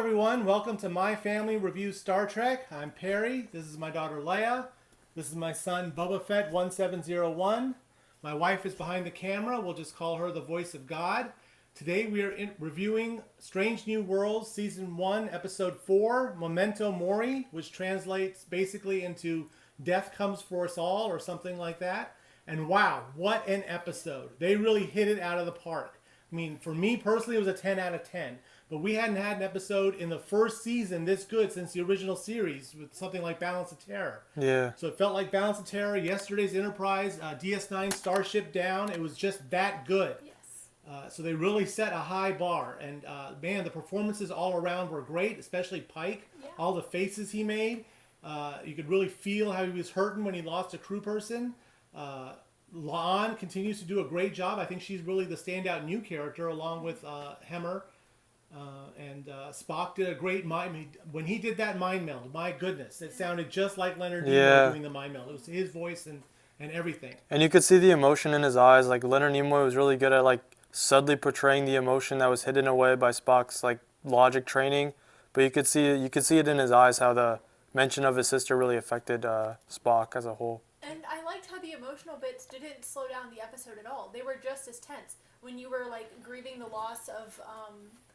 everyone. Welcome to My Family Reviews Star Trek. I'm Perry. This is my daughter Leia. This is my son Boba Fett 1701. My wife is behind the camera. We'll just call her the voice of God. Today we are reviewing Strange New Worlds Season 1, Episode 4, Memento Mori, which translates basically into Death Comes for Us All or something like that. And wow, what an episode. They really hit it out of the park. I mean, for me personally, it was a 10 out of 10. But we hadn't had an episode in the first season this good since the original series with something like Balance of Terror. Yeah. So it felt like Balance of Terror, yesterday's Enterprise, DS9 Starship Down. It was just that good. Yes. So they really set a high bar. And man, the performances all around were great, especially Pike. Yeah. All the faces he made. You could really feel how he was hurting when he lost a crew person. La'an continues to do a great job. I think she's really the standout new character along with Hemmer. And Spock did a great when he did that mind meld. My goodness, it sounded just like Leonard Nimoy doing the mind meld. It was his voice and everything. And you could see the emotion in his eyes. Like Leonard Nimoy was really good at like subtly portraying the emotion that was hidden away by Spock's like logic training. But you could see it in his eyes how the mention of his sister really affected Spock as a whole. And I liked how the emotional bits didn't slow down the episode at all. They were just as tense. When you were like grieving the loss of,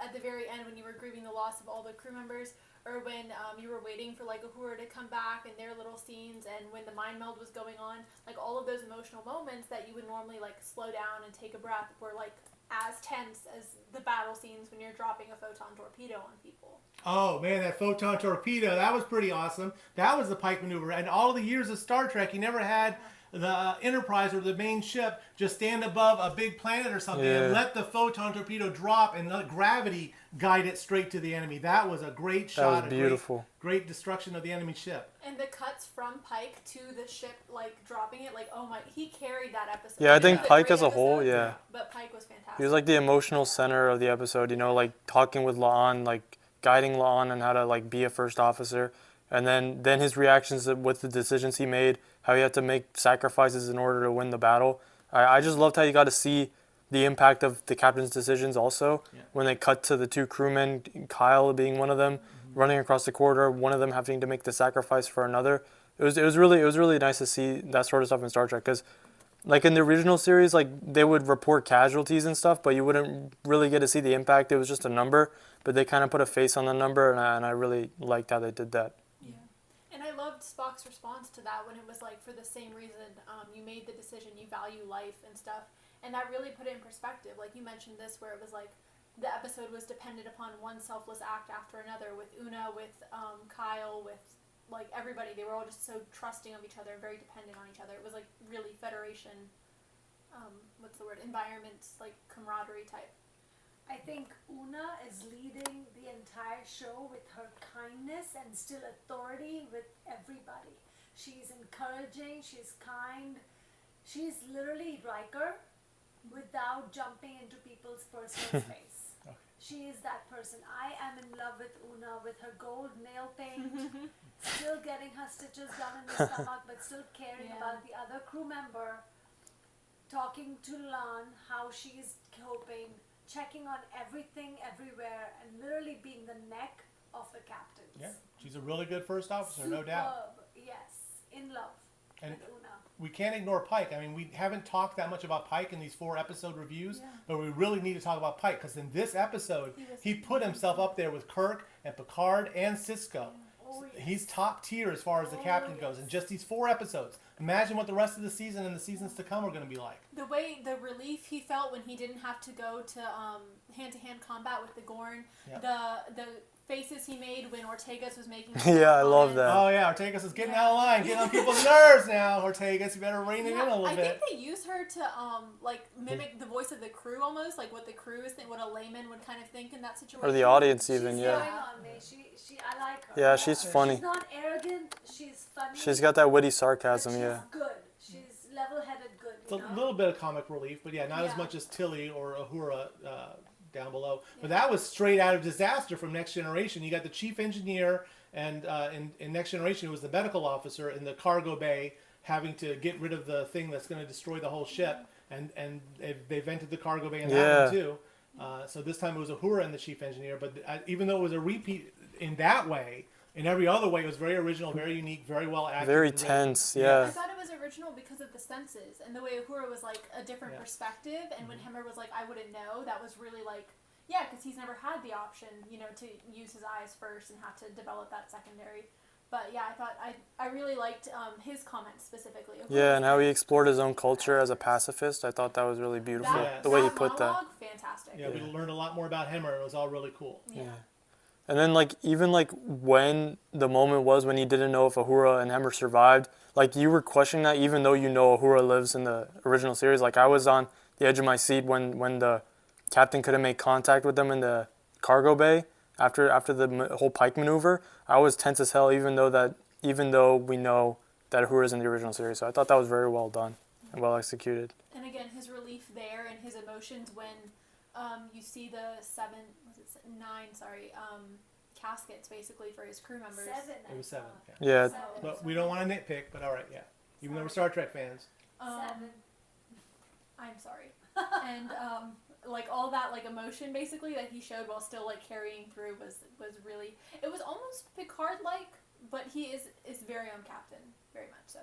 at the very end, when you were grieving the loss of all the crew members, or when you were waiting for like Uhura to come back and their little scenes, and when the mind meld was going on, like all of those emotional moments that you would normally like slow down and take a breath were like as tense as the battle scenes when you're dropping a photon torpedo on people. Oh man, that photon torpedo, that was pretty awesome. That was the Pike maneuver. And all the years of Star Trek, you never had the Enterprise or the main ship just stand above a big planet or something and let the photon torpedo drop and let gravity guide it straight to the enemy. That was a great shot. That was beautiful. Great destruction of the enemy ship. And the cuts from Pike to the ship, like dropping it, like oh my, he carried that episode. Yeah, I think It was Pike great as a whole, episode, but Pike was fantastic. He was like the emotional center of the episode, you know, like talking with La'an, like guiding La'an on how to like be a first officer. And then his reactions with the decisions he made, how he had to make sacrifices in order to win the battle. I just loved how you got to see the impact of the captain's decisions also when they cut to the two crewmen, Kyle being one of them, running across the corridor, one of them having to make the sacrifice for another. It was really nice to see that sort of stuff in Star Trek because like in the original series, like they would report casualties and stuff, but you wouldn't really get to see the impact. It was just a number, but they kind of put a face on the number, and I really liked how they did that. And I loved Spock's response to that when it was like, for the same reason, you made the decision, you value life and stuff. And that really put it in perspective. Like you mentioned this, where it was like the episode was dependent upon one selfless act after another with Una, with Kyle, with like everybody. They were all just so trusting of each other and very dependent on each other. It was like really Federation, environment, like camaraderie type. I think Una is leading the entire show with her kindness and still authority with everybody. She's encouraging, she's kind. She's literally Riker without jumping into people's personal space. Okay. She is that person. I am in love with Una with her gold nail paint, still getting her stitches done in the stomach, but still caring about the other crew member, talking to La'an, how she's coping, checking on everything, everywhere, and literally being the neck of the captains. Yeah, she's a really good first officer, no doubt. Yes, in love And with Una. we can't ignore Pike. I mean, we haven't talked that much about Pike in these 4 episode reviews, but we really need to talk about Pike because in this episode, he put himself up there with Kirk and Picard and Sisko. Oh, yes. He's top tier as far as the captain goes in just these 4 episodes. Imagine what the rest of the season and the seasons to come are going to be like. The relief he felt when he didn't have to go to hand-to-hand combat with the Gorn, the faces he made when Ortegas was making Yeah, I love that. Oh yeah, Ortegas is getting out of line, getting on people's nerves now. Ortegas, you better rein it in a little I bit. think they used her to like mimic the voice of the crew almost, like what the crew is what a layman would kind of think in that situation. Or the audience even, She's yeah. going on me. I like her. Yeah, she's funny. She's not arrogant. She's funny. She's got that witty but sarcasm, she's yeah. good. She's level-headed good. It's a little bit of comic relief, but yeah, not as much as Tilly or Uhura down below. But that was straight out of Disaster from Next Generation. You got the chief engineer and in Next Generation, it was the medical officer in the cargo bay having to get rid of the thing that's going to destroy the whole ship. And they vented the cargo bay in that one too. So this time it was Uhura and the chief engineer, but even though it was a repeat in that way, in every other way, it was very original, very unique, very well acted. Very and written. tense, I yeah. thought it was original because of the senses and the way Uhura was like a different Yeah. perspective, and when Hemmer was like, I wouldn't know, that was really like, yeah, because he's never had the option, you know, to use his eyes first and have to develop that secondary. But yeah, I thought I really liked his comments specifically. Uhura Yeah, was and how he nice. explored his own culture as a pacifist. I thought that was really beautiful, That- the way he that put that. monologue, fantastic. Yeah, we learned a lot more about Hemmer. It was all really cool. Yeah. And then, like, even, like, when the moment was when he didn't know if Ahura and Hemmer survived, like, you were questioning that even though you know Ahura lives in the original series. Like, I was on the edge of my seat when the captain couldn't make contact with them in the cargo bay after the whole Pike maneuver. I was tense as hell, even though we know that Ahura's in the original series. So I thought that was very well done and well executed. And again, his relief there and his emotions when you see the nine caskets basically for his crew members. 7. It was 7. Yeah. Yeah, But we don't want to nitpick, but all right, yeah. Even though we're Star Trek fans. 7. I'm sorry. And like all that like emotion basically that he showed while still like carrying through was really, it was almost Picard like, but he is very own captain, very much so.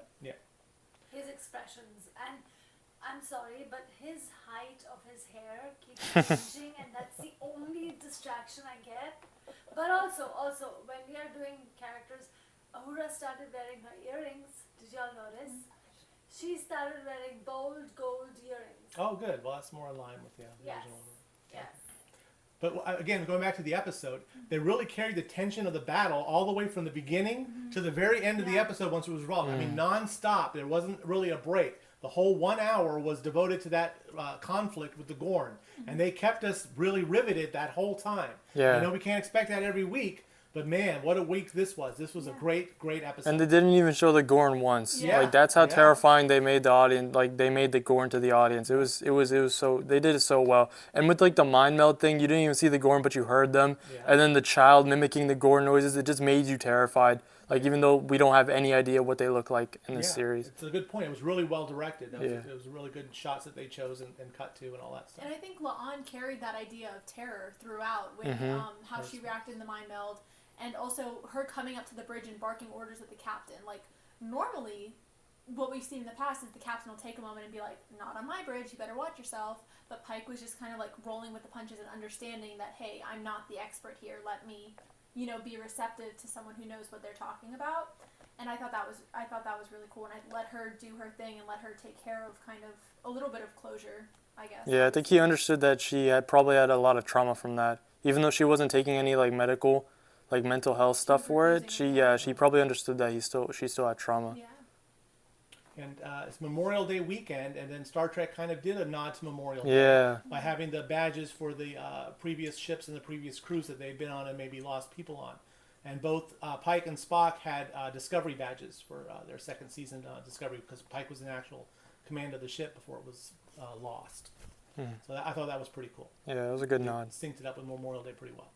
His expressions, and I'm sorry, but his height of his hair keeps changing, and that's the only distraction I get. But also when we are doing characters, Ahura started wearing her earrings. Did y'all notice? She started wearing bold gold earrings. Oh, good. Well, that's more in line with the Yes. original. Yes. But again, going back to the episode, they really carried the tension of the battle all the way from the beginning to the very end of the Yeah. episode once it was resolved. I mean, non-stop. There wasn't really a break. The whole 1 hour was devoted to that conflict with the Gorn. And they kept us really riveted that whole time. Yeah. I know we can't expect that every week, but man, what a week this was. This was a great episode. and they didn't even show the Gorn once. Yeah. Like, that's how Yeah. terrifying they made the audience. Like, they made the Gorn to the audience. It was so, they did it so well. And with, like, the mind meld thing, you didn't even see the Gorn, but you heard them. Yeah. And then the child mimicking the Gorn noises, it just made you terrified. Like, even though we don't have any idea what they look like in this series. It's a good point. It was really well directed. Yeah. It was really good shots that they chose and cut to and all that stuff. And I think La'an carried that idea of terror throughout with how she reacted in the mind meld, and also her coming up to the bridge and barking orders at the captain. Like, normally, what we've seen in the past is the captain will take a moment and be like, not on my bridge, you better watch yourself. But Pike was just kind of like rolling with the punches and understanding that, hey, I'm not the expert here. Let me, you know, be receptive to someone who knows what they're talking about. And I thought that was really cool. And I let her do her thing and let her take care of kind of a little bit of closure, I guess. Yeah, I think he understood that she had probably had a lot of trauma from that. Even though she wasn't taking any, like, mental health stuff for it, she probably understood that she still had trauma. Yeah. And it's Memorial Day weekend, and then Star Trek kind of did a nod to Memorial Day Yeah. by having the badges for the previous ships and the previous crews that they'd been on and maybe lost people on. And both Pike and Spock had Discovery badges for their second season Discovery, because Pike was in actual command of the ship before it was lost. So I thought that was pretty cool. Yeah, it was a good nod. Synced it up with Memorial Day pretty well.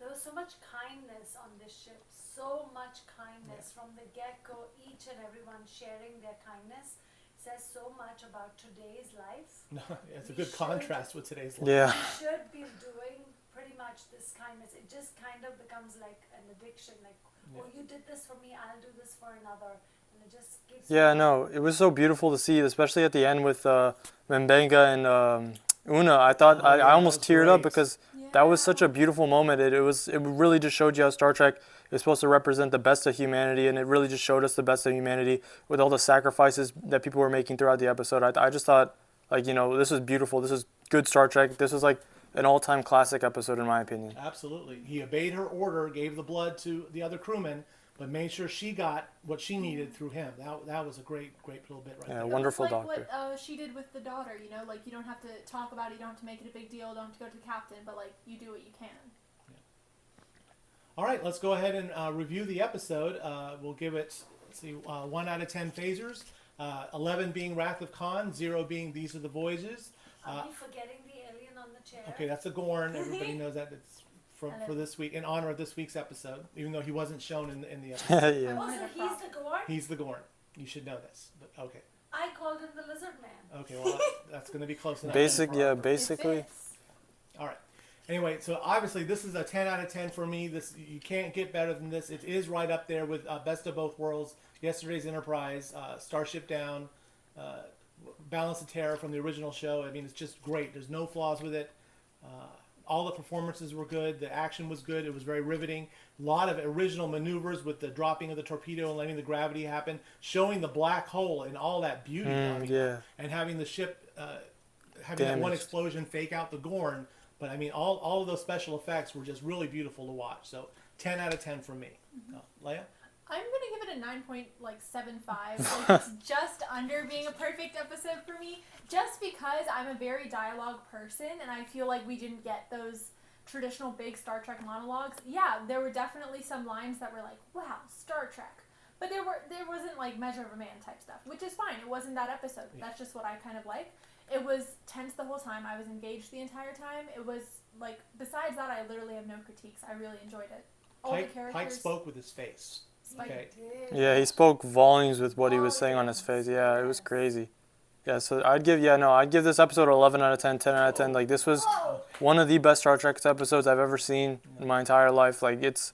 There was so much kindness on this ship, so much kindness from the get-go. Each and everyone sharing their kindness says so much about today's life. It's a We good should- contrast with today's life. Yeah. We should be doing pretty much this kindness. It just kind of becomes like an addiction. Like, oh, you did this for me, I'll do this for another, and it just gives. Yeah, no, it was so beautiful to see, especially at the end with Mbenga and Una. I thought I almost that was teared up great. because that was such a beautiful moment. It really just showed you how Star Trek is supposed to represent the best of humanity, and it really just showed us the best of humanity with all the sacrifices that people were making throughout the episode. I just thought, like, you know, this was beautiful. This is good Star Trek. This was like an all-time classic episode in my opinion. Absolutely. He obeyed her order, gave the blood to the other crewmen, but made sure she got what she needed through him. That was a great little bit right Yeah, there. wonderful like doctor. what she did with the daughter, you know, like you don't have to talk about it, you don't have to make it a big deal, don't have to go to the captain, but like you do what you can. All right, let's go ahead and review the episode. We'll give it, 1 out of 10 phasers. 11 being Wrath of Khan, 0 being These Are the Voyages. Are we forgetting the alien on the chair? Okay, that's a Gorn. Everybody knows that. It's for this week, in honor of this week's episode, even though he wasn't shown in the episode. Yeah. Oh, so he's the Gorn? He's the Gorn. You should know this, but okay. I called him the Lizard Man. Okay, well, that's going to be close enough. Basically. It fits. All Anyway, so obviously this is a 10 out of 10 for me. This, you can't get better than this. It is right up there with Best of Both Worlds, Yesterday's Enterprise, Starship Down, Balance of Terror from the original show. I mean, it's just great. There's no flaws with it. All the performances were good. The action was good. It was very riveting. A lot of original maneuvers with the dropping of the torpedo and letting the gravity happen, showing the black hole and all that beauty. Yeah. And having the ship, having that one Damaged. explosion fake out the Gorn. But I mean, all of those special effects were just really beautiful to watch. So 10 out of 10 for me. Leia? I'm gonna give it a 9.75. Like, it's just under being a perfect episode for me, just because I'm a very dialogue person, and I feel like we didn't get those traditional big Star Trek monologues. Yeah, there were definitely some lines that were like, "Wow, Star Trek," but there wasn't like Measure of a Man type stuff, which is fine. It wasn't that episode. That's just what I kind of like. It was tense the whole time. I was engaged the entire time. It was like, besides that, I literally have no critiques. I really enjoyed it. All the characters. Pike spoke with his face. Spike Okay. did. Yeah, he spoke volumes with what he was saying on his face. Yeah, it was crazy. Yeah, so I'd give this episode 11 out of 10, 10 out of 10. Like, this was one of the best Star Trek episodes I've ever seen in my entire life. Like, it's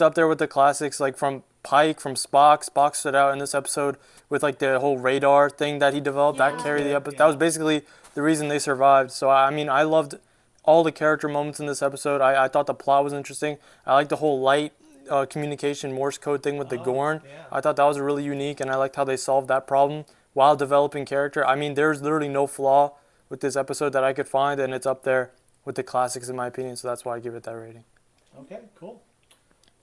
up there with the classics, like from Pike, from Spock. Spock stood out in this episode with like the whole radar thing that he developed. That Yeah. carried the episode. Yeah. That was basically the reason they survived. So I mean, I loved all the character moments in this episode. I thought the plot was interesting. I liked the whole light communication Morse code thing with the Gorn. yeah. I thought that was really unique, and I liked how they solved that problem while developing character. I mean, there's literally no flaw with this episode that I could find, and it's up there with the classics in my opinion. So that's why I give it that rating. Okay, cool.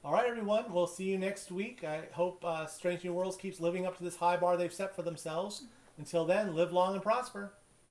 All right, everyone. We'll see you next week. I hope Strange New Worlds keeps living up to this high bar they've set for themselves. Until then, live long and prosper.